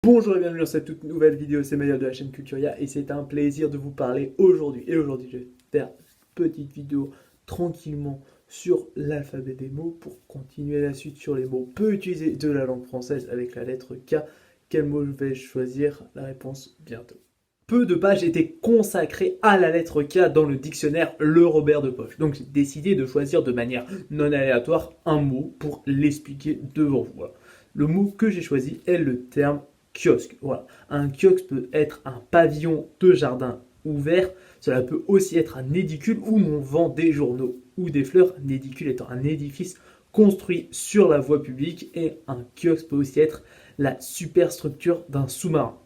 Bonjour et bienvenue dans cette toute nouvelle vidéo, c'est Manuel de la chaîne Culturia et c'est un plaisir de vous parler aujourd'hui. Et aujourd'hui, je vais faire une petite vidéo tranquillement sur l'alphabet des mots pour continuer la suite sur les mots peu utilisés de la langue française avec la lettre K. Quel mot vais-je choisir? La réponse bientôt. Peu de pages étaient consacrées à la lettre K dans le dictionnaire Le Robert de Poche. Donc j'ai décidé de choisir de manière non aléatoire un mot pour l'expliquer devant vous. Voilà. Le mot que j'ai choisi est le terme kiosque. Voilà. Un kiosque peut être un pavillon de jardin ouvert. Cela peut aussi être un édicule où on vend des journaux ou des fleurs. Un édicule étant un édifice construit sur la voie publique et un kiosque peut aussi être la superstructure d'un sous-marin.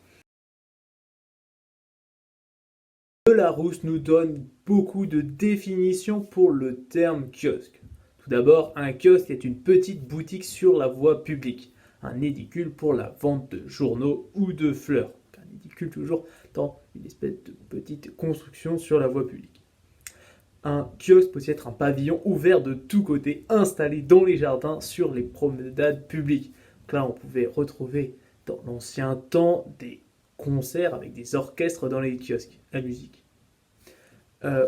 Larousse nous donne beaucoup de définitions pour le terme kiosque. Tout d'abord, un kiosque est une petite boutique sur la voie publique. Un édicule pour la vente de journaux ou de fleurs. Un édicule toujours dans une espèce de petite construction sur la voie publique. Un kiosque peut aussi être un pavillon ouvert de tous côtés, installé dans les jardins sur les promenades publiques. Donc là, on pouvait retrouver dans l'ancien temps des concerts avec des orchestres dans les kiosques, la musique.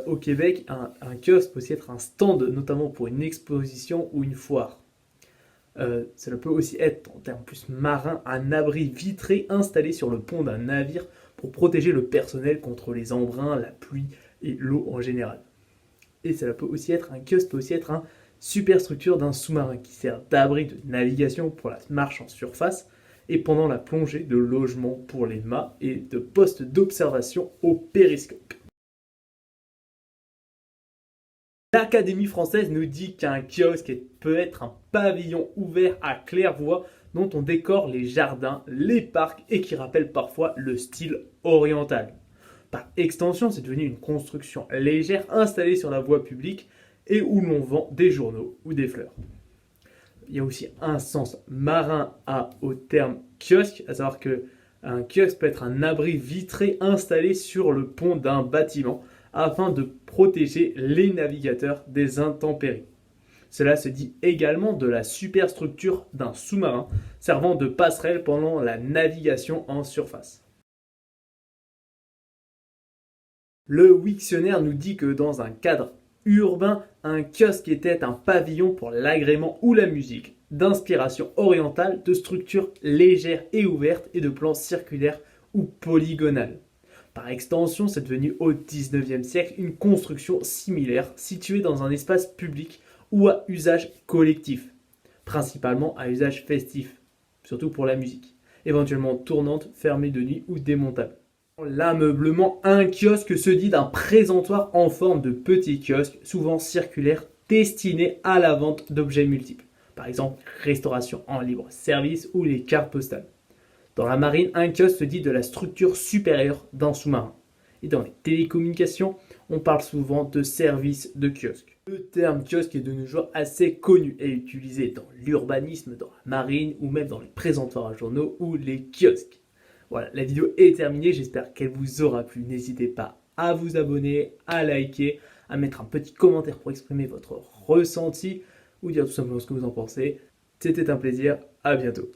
Au Québec, un kiosque peut aussi être un stand, notamment pour une exposition ou une foire. Cela peut aussi être, en termes plus marins, un abri vitré installé sur le pont d'un navire pour protéger le personnel contre les embruns, la pluie et l'eau en général. Et cela peut aussi être, un kiosque peut aussi être une superstructure d'un sous-marin qui sert d'abri de navigation pour la marche en surface et pendant la plongée de logement pour les mâts et de poste d'observation au périscope. L'Académie française nous dit qu'un kiosque peut être un pavillon ouvert à claire-voie dont on décore les jardins, les parcs et qui rappelle parfois le style oriental. Par extension, c'est devenu une construction légère installée sur la voie publique et où l'on vend des journaux ou des fleurs. Il y a aussi un sens marin au terme kiosque, à savoir qu'un kiosque peut être un abri vitré installé sur le pont d'un bâtiment afin de protéger les navigateurs des intempéries. Cela se dit également de la superstructure d'un sous-marin servant de passerelle pendant la navigation en surface. Le Wiktionnaire nous dit que dans un cadre urbain, un kiosque était un pavillon pour l'agrément ou la musique, d'inspiration orientale, de structure légère et ouverte et de plan circulaire ou polygonal. Par extension, c'est devenu au XIXe siècle une construction similaire située dans un espace public ou à usage collectif, principalement à usage festif, surtout pour la musique, éventuellement tournante, fermée de nuit ou démontable. L'ameublement, un kiosque se dit d'un présentoir en forme de petit kiosque, souvent circulaire, destiné à la vente d'objets multiples, par exemple restauration en libre service ou les cartes postales. Dans la marine, un kiosque se dit de la structure supérieure d'un sous-marin. Et dans les télécommunications, on parle souvent de service de kiosque. Le terme kiosque est de nos jours assez connu et utilisé dans l'urbanisme, dans la marine ou même dans les présentoirs à journaux ou les kiosques. Voilà, la vidéo est terminée, j'espère qu'elle vous aura plu. N'hésitez pas à vous abonner, à liker, à mettre un petit commentaire pour exprimer votre ressenti ou dire tout simplement ce que vous en pensez. C'était un plaisir, à bientôt.